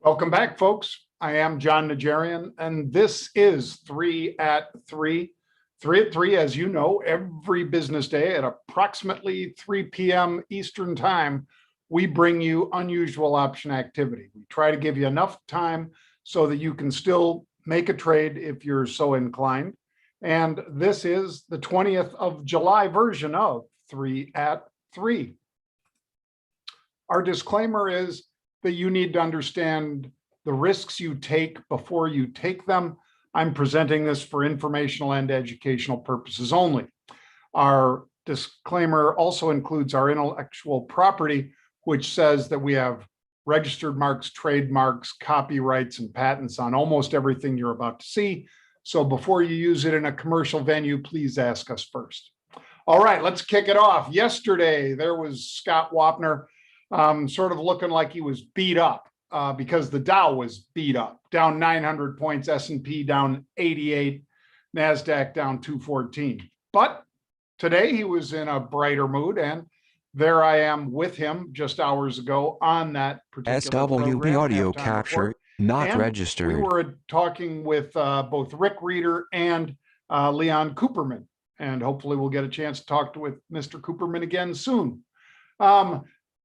Welcome back, folks. I am Jon Najarian, and this is 3 at 3. 3 at 3, as you know, every business day at approximately 3 p.m. Eastern Time, we bring you unusual option activity. We try to give you enough time so that you can still make a trade if you're so inclined. And this is the 20th of July version of 3 at 3. Our disclaimer is that you need to understand the risks you take before you take them. I'm presenting this for informational and educational purposes only. Our disclaimer also includes our intellectual property, which says that we have registered marks, trademarks, copyrights, and patents on almost everything you're about to see. So before you use it in a commercial venue, please ask us first. All right, let's kick it off. Yesterday, there was Scott Wapner sort of looking like he was beat up because the Dow was beat up, down 900 points, S&P down 88, NASDAQ down 214. But today he was in a brighter mood, and there I am with him just hours ago on that particular SWB program, audio Halftime capture, Report. not And registered. we were talking with both Rick Reeder and Leon Cooperman, and hopefully we'll get a chance to talk with Mr. Cooperman again soon.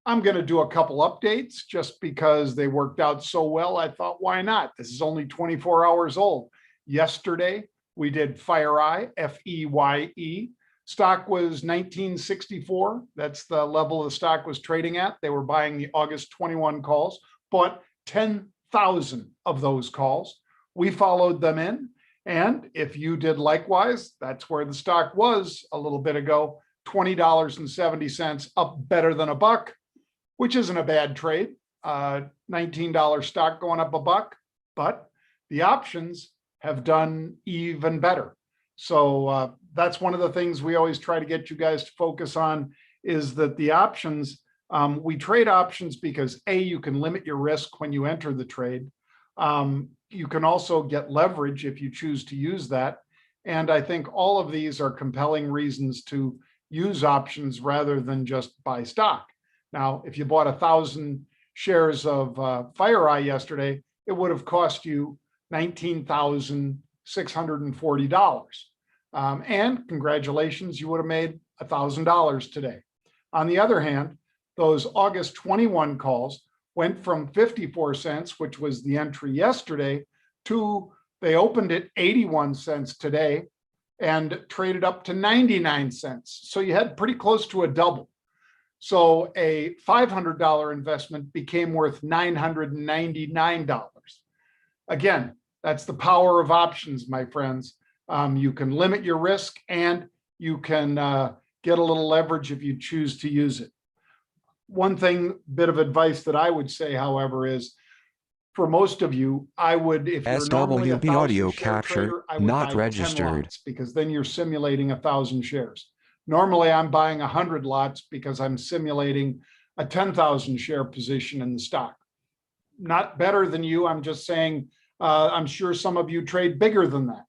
I'm going to do a couple updates just because they worked out so well. I thought, why not? This is only 24 hours old. Yesterday, we did FireEye, F-E-Y-E. Stock was 1964. That's the level the stock was trading at. They were buying the August 21 calls, bought 10,000 of those calls. We followed them in. And if you did likewise, that's where the stock was a little bit ago, $20.70, up better than a buck, which isn't a bad trade. $19 stock going up a buck, but the options have done even better. So that's one of the things we always try to get you guys to focus on, is that the options, we trade options because A, you can limit your risk when you enter the trade. You can also get leverage if you choose to use that. And I think all of these are compelling reasons to use options rather than just buy stock. Now, if you bought 1,000 shares of FireEye yesterday, it would have cost you $19,640. And congratulations, you would have made $1,000 today. On the other hand, those August 21 calls went from 54 cents, which was the entry yesterday, to they opened at 81 cents today and traded up to 99 cents. So you had pretty close to a double. So a $500 investment became worth $999. Again, that's the power of options, my friends. You can limit your risk and you can get a little leverage if you choose to use it. One bit of advice that I would say, however, is for most of you, I would, if you're normally a SWB audio 1,000 share capture, trader, I would not buy 10 registered. lots, because then you're simulating 1,000 shares. Normally, I'm buying 100 lots because I'm simulating a 10,000 share position in the stock. Not better than you. I'm just saying, I'm sure some of you trade bigger than that,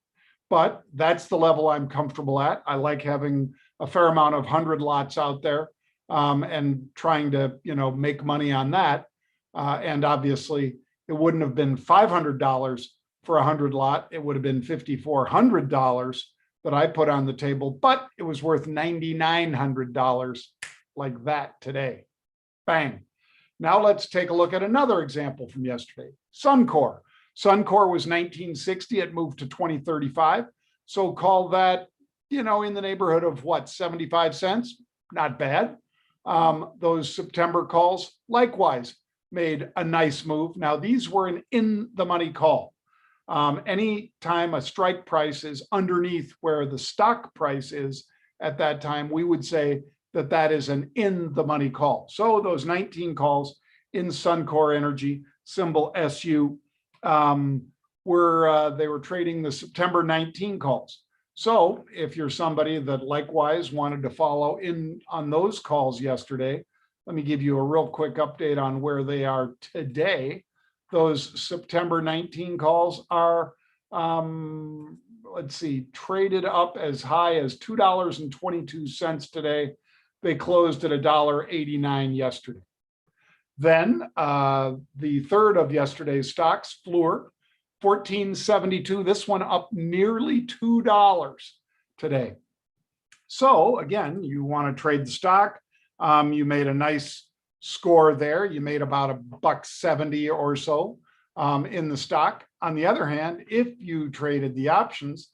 but that's the level I'm comfortable at. I like having a fair amount of 100 lots out there and trying to, make money on that. And obviously, it wouldn't have been $500 for a 100 lot. It would have been $5,400 that I put on the table, but it was worth $9,900 like that today. Bang. Now let's take a look at another example from yesterday. Suncor. Suncor was 1960. It moved to 2035. So call that, in the neighborhood of what, 75 cents? Not bad. Those September calls likewise made a nice move. Now these were an in the money call. Anytime a strike price is underneath where the stock price is at that time, we would say that that is an in the money call. So those 19 calls in Suncor Energy, symbol SU, they were trading the September 19 calls. So if you're somebody that likewise wanted to follow in on those calls yesterday, let me give you a real quick update on where they are today. Those September 19 calls are, traded up as high as $2.22 today. They closed at $1.89 yesterday. Then the third of yesterday's stocks, Fluor, 14.72. This one up nearly $2 today. So again, you want to trade the stock. You made a nice score there. You made about $1.70 or so in the stock. On the other hand, if you traded the options,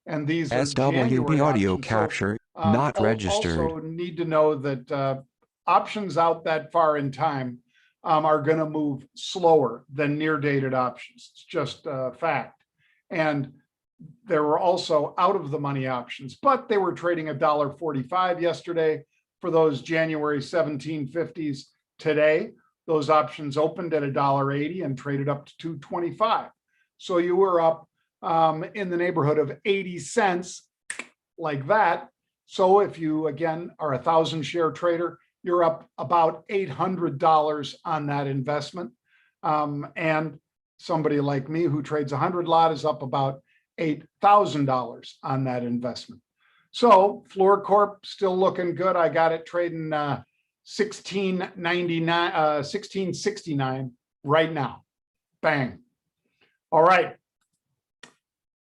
and these are SWB audio options, capture, not registered. Also need to know that options out that far in time are going to move slower than near dated options. It's just a fact. And there were also out of the money options, but they were trading $1.45 yesterday for those January 1750s. Today, those options opened at $1.80 and traded up to $2.25. So you were up in the neighborhood of 80 cents like that. So if you, again, are a 1,000 share trader, you're up about $800 on that investment. And somebody like me who trades 100 lot is up about $8,000 on that investment. So Fluor Corp still looking good. I got it trading $16.69 right now. Bang. All right.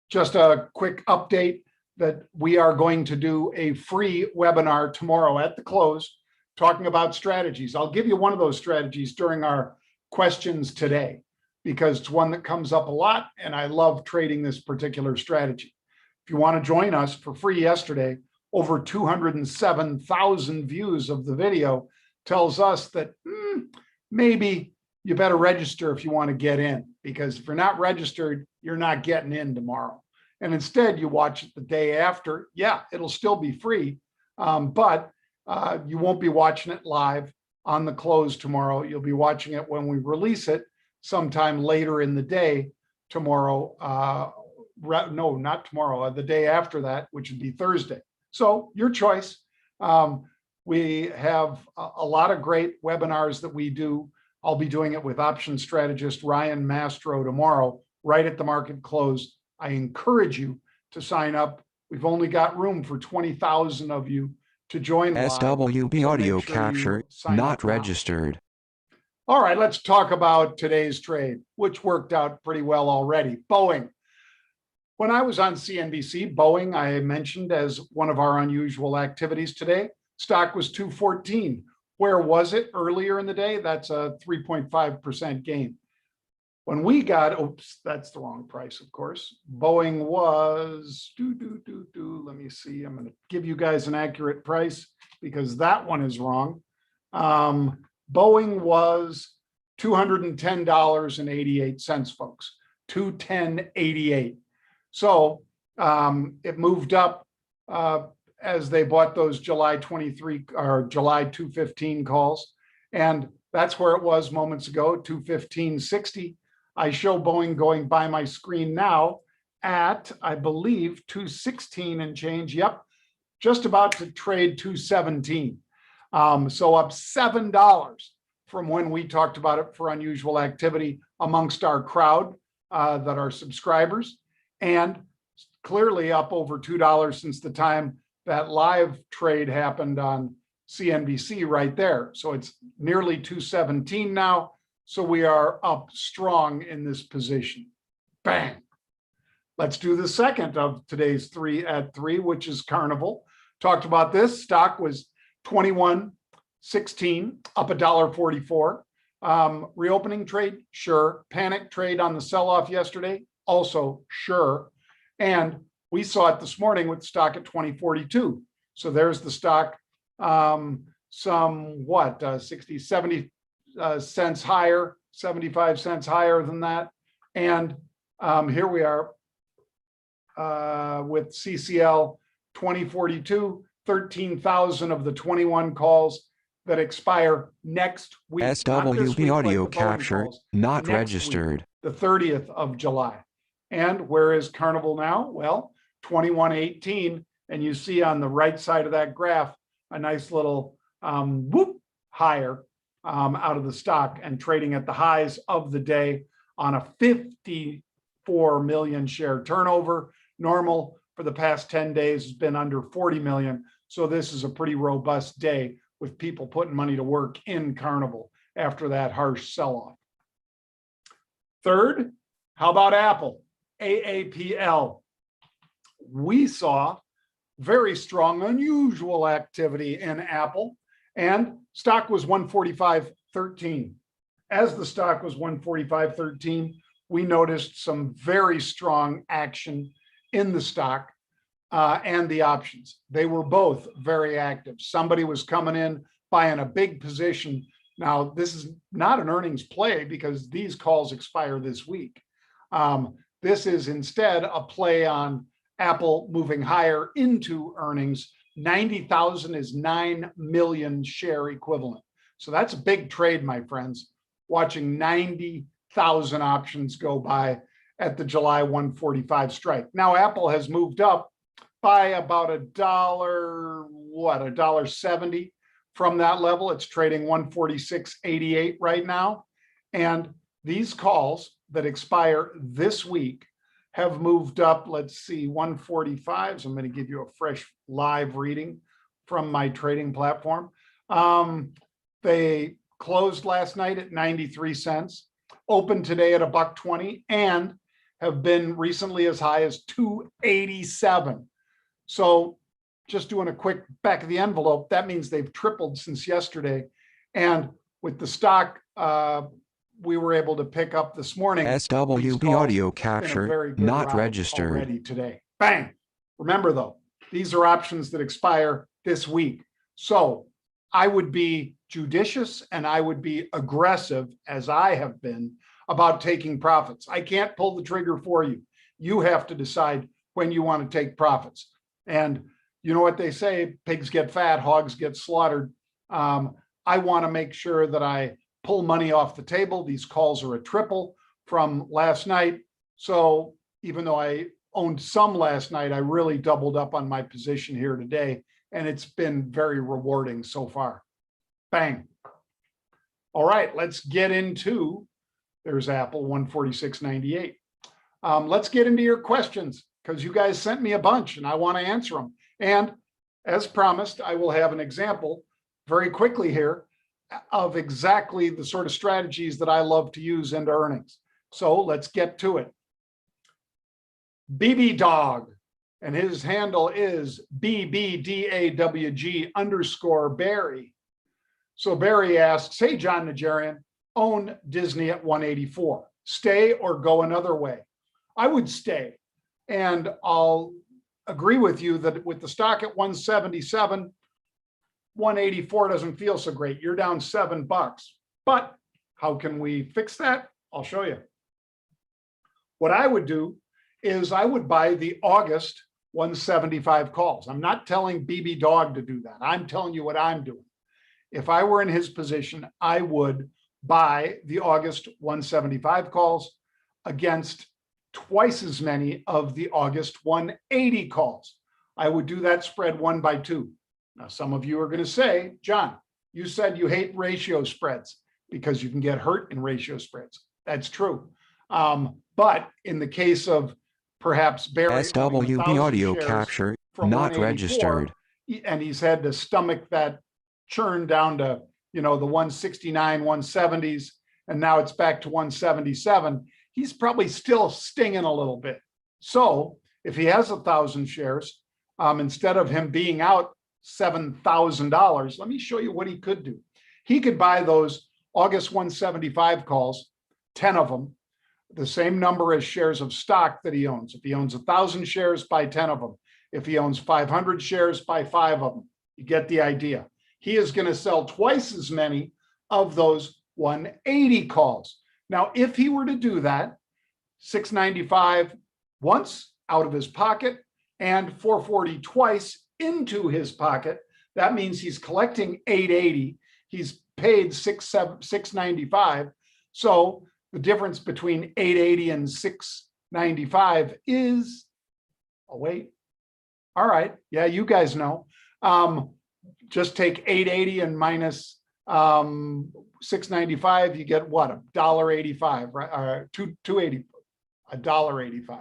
Just a quick update that we are going to do a free webinar tomorrow at the close talking about strategies. I'll give you one of those strategies during our questions today because it's one that comes up a lot and I love trading this particular strategy. If you want to join us for free yesterday, over 207,000 views of the video tells us that maybe you better register if you want to get in, because if you're not registered, you're not getting in tomorrow. And instead you watch it the day after. Yeah, it'll still be free, but you won't be watching it live on the close tomorrow. You'll be watching it when we release it sometime later in the day tomorrow. No, not tomorrow, the day after that, which would be Thursday. So your choice. We have a lot of great webinars that we do. I'll be doing it with option strategist Ryan Mastro tomorrow, right at the market close. I encourage you to sign up. We've only got room for 20,000 of you to join live. SWB audio capture, not registered. All right, let's talk about today's trade, which worked out pretty well already. Boeing. When I was on CNBC, Boeing, I mentioned as one of our unusual activities today. Stock was 214. Where was it earlier in the day? That's a 3.5% gain. When we got, oops, that's the wrong price, of course. Boeing was, let me see. I'm going to give you guys an accurate price because that one is wrong. Boeing was $210.88, folks. $210.88. So it moved up as they bought those July 23 or July 215 calls. And that's where it was moments ago, 215.60. I show Boeing going by my screen now at, I believe, 216 and change. Yep, just about to trade 217. So up $7 from when we talked about it for unusual activity amongst our crowd that are subscribers, and clearly up over $2 since the time that live trade happened on CNBC right there. So it's nearly 217 now. So we are up strong in this position. Bang. Let's do the second of today's 3 at 3, which is Carnival. Talked about this. Stock was 21.16, up $1.44. Reopening trade, sure. Panic trade on the sell-off yesterday, also sure. And we saw it this morning with stock at 2042. So there's the stock, 60, 70 cents higher, 75 cents higher than that. And here we are with CCL 2042, 13,000 of the 21 calls that expire next week. SWB audio capture, not registered. Week, the 30th of July. And where is Carnival now? Well, 21.18. And you see on the right side of that graph, a nice little whoop higher out of the stock and trading at the highs of the day on a 54 million share turnover. Normal for the past 10 days has been under 40 million. So this is a pretty robust day with people putting money to work in Carnival. after that harsh sell-off. Third, how about Apple? AAPL. We saw very strong, unusual activity in Apple, and stock was 145.13. As the stock was 145.13, we noticed some very strong action in the stock and the options. They were both very active. Somebody was coming in, buying a big position. Now, this is not an earnings play because these calls expire this week. This is instead a play on Apple moving higher into earnings. 90,000 is 9 million share equivalent. So that's a big trade, my friends, watching 90,000 options go by at the July 145 strike. Now, Apple has moved up by about $1.70 from that level. It's trading 146.88 right now. And these calls that expire this week have moved up, let's see, 145. So I'm going to give you a fresh live reading from my trading platform. They closed last night at 93 cents, opened today at $1.20, and have been recently as high as 287. So just doing a quick back of the envelope, that means they've tripled since yesterday. And with the stock, we were able to pick up this morning. SWB audio capture, not registered. Already today. Bang. Remember though, these are options that expire this week. So I would be judicious and I would be aggressive, as I have been, about taking profits. I can't pull the trigger for you. You have to decide when you want to take profits. And you know what they say, pigs get fat, hogs get slaughtered. I want to make sure that I pull money off the table. These calls are a triple from last night. So even though I owned some last night, I really doubled up on my position here today, and it's been very rewarding so far. Bang. All right, let's get into, there's Apple 146.98. Let's get into your questions because you guys sent me a bunch and I want to answer them. And as promised, I will have an example very quickly here of exactly the sort of strategies that I love to use into earnings. So let's get to it. BB Dog, and his handle is BBDAWG_Barry. So Barry asks, hey, Jon Najarian, own Disney at 184. Stay or go another way? I would stay. And I'll agree with you that with the stock at 177, 184 doesn't feel so great. You're down $7. But how can we fix that? I'll show you. What I would do is I would buy the August 175 calls. I'm not telling BB Dog to do that. I'm telling you what I'm doing. If I were in his position, I would buy the August 175 calls against twice as many of the August 180 calls. I would do that spread 1 by 2. Now, some of you are going to say, John, you said you hate ratio spreads because you can get hurt in ratio spreads. That's true. But in the case of perhaps Barry, SWB audio capture, not registered, and he's had to stomach that churn down to, the 169, 170s, and now it's back to 177. He's probably still stinging a little bit. So if he has 1,000 shares, instead of him being out $7,000, let me show you what he could do. He could buy those August 175 calls, 10 of them, the same number as shares of stock that he owns. If he owns 1,000 shares, buy 10 of them. If he owns 500 shares, buy 5 of them. You get the idea. He is going to sell twice as many of those 180 calls. Now, if he were to do that, 695 once out of his pocket and 440 twice into his pocket, that means he's collecting 880. He's paid 695. So the difference between 880 and 695 is, oh, wait. All right. Yeah, you guys know. Just take 880 and minus 695. You get what? $1.85, right? Or 280, $1.85.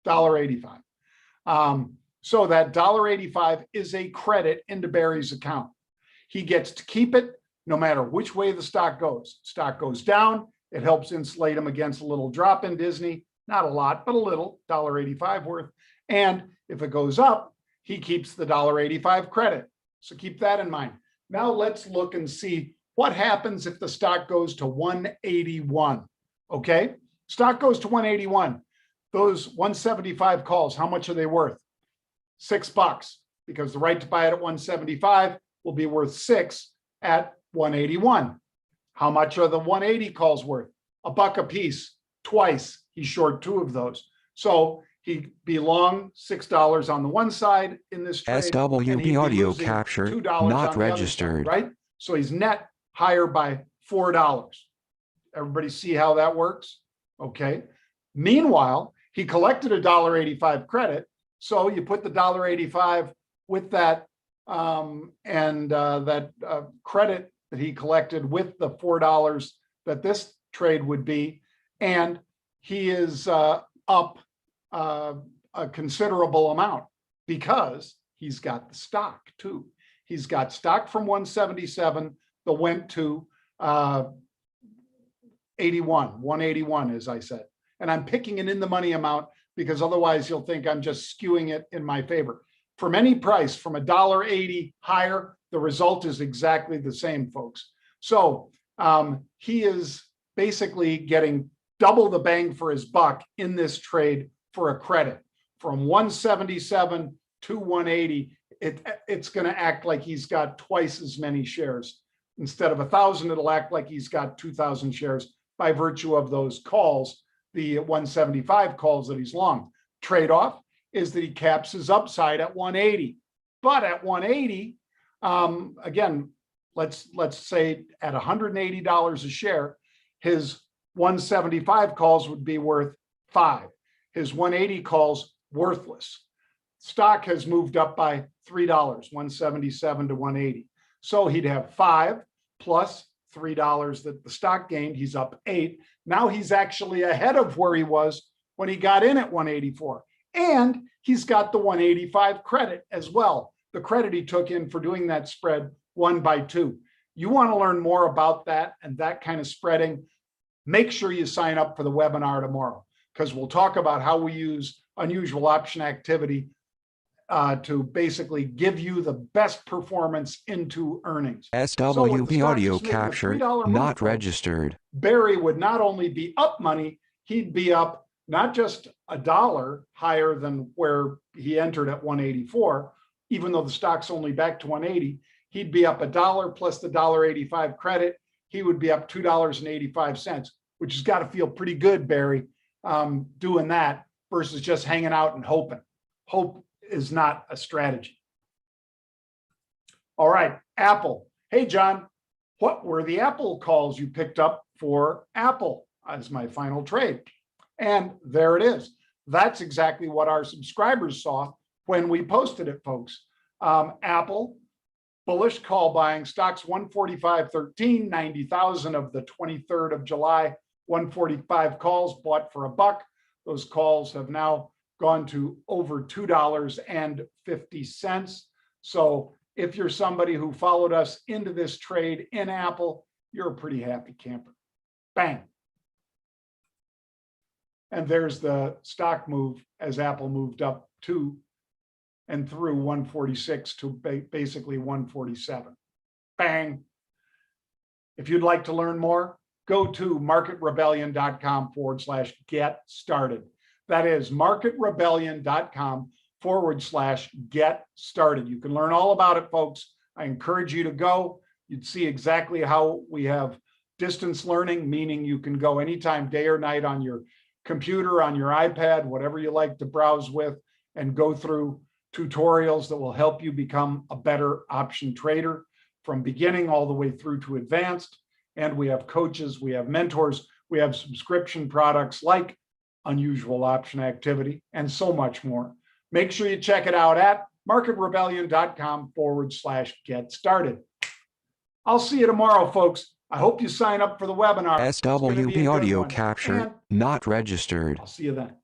$1.85. So that $1.85 is a credit into Barry's account. He gets to keep it no matter which way the stock goes. Stock goes down, it helps insulate him against a little drop in Disney, not a lot, but a little, $1.85 worth. And if it goes up, he keeps the $1.85 credit. So keep that in mind. Now let's look and see what happens if the stock goes to 181. Okay, stock goes to 181. Those 175 calls, how much are they worth? $6, because the right to buy it at 175 will be worth 6 at 181. How much are the 180 calls worth? $1 a piece, twice. He's short 2 of those. So he'd be long $6 on the one side in this trade. SWB audio capture, not registered. Side, right? So he's net higher by $4. Everybody see how that works? Okay. Meanwhile, he collected a $1.85 credit. So you put the $1.85 with that credit that he collected with the $4 that this trade would be. And he is up a considerable amount because he's got the stock too. He's got stock from 177 that went to 181, as I said. And I'm picking an in the money amount because otherwise you'll think I'm just skewing it in my favor. From any price from $1.80 higher, the result is exactly the same, folks. So he is basically getting double the bang for his buck in this trade for a credit. From 177 to 180, it's going to act like he's got twice as many shares. Instead of 1,000, it'll act like he's got 2,000 shares by virtue of those calls, the 175 calls that he's long. Trade-off is that he caps his upside at 180. But at 180, again, let's say at $180 a share, his 175 calls would be worth 5. His 180 calls worthless. Stock has moved up by $3, 177 to 180. So he'd have 5 plus $3 that the stock gained. He's up 8. Now he's actually ahead of where he was when he got in at 184. And he's got the 185 credit as well. The credit he took in for doing that spread 1 by 2. You want to learn more about that and that kind of spreading, make sure you sign up for the webinar tomorrow, because we'll talk about how we use unusual option activity to basically give you the best performance into earnings. SWB audio capture, not registered. Barry would not only be up money, he'd be up not just $1 higher than where he entered at 184, even though the stock's only back to 180, he'd be up $1 plus the $1.85 credit. He would be up $2.85, which has got to feel pretty good, Barry, doing that versus just hanging out and hoping. Hope is not a strategy. All right, Apple. Hey, John, what were the Apple calls you picked up for Apple as my final trade? And there it is. That's exactly what our subscribers saw when we posted it, folks. Apple, bullish call buying, stocks 145.13, 90,000 of the 23rd of July, 145 calls bought for $1. Those calls have now gone to over $2.50. So if you're somebody who followed us into this trade in Apple, you're a pretty happy camper. Bang. And there's the stock move as Apple moved up to and through 146 to basically 147. Bang. If you'd like to learn more, go to marketrebellion.com/get started. That is marketrebellion.com/get started. You can learn all about it, folks. I encourage you to go. You'd see exactly how we have distance learning, meaning you can go anytime, day or night, on your computer, on your iPad, whatever you like to browse with, and go through tutorials that will help you become a better option trader from beginning all the way through to advanced. And we have coaches, we have mentors, we have subscription products like Unusual Option Activity, and so much more. Make sure you check it out at marketrebellion.com/get started. I'll see you tomorrow, folks. I hope you sign up for the webinar. SWB audio capture, not registered. I'll see you then.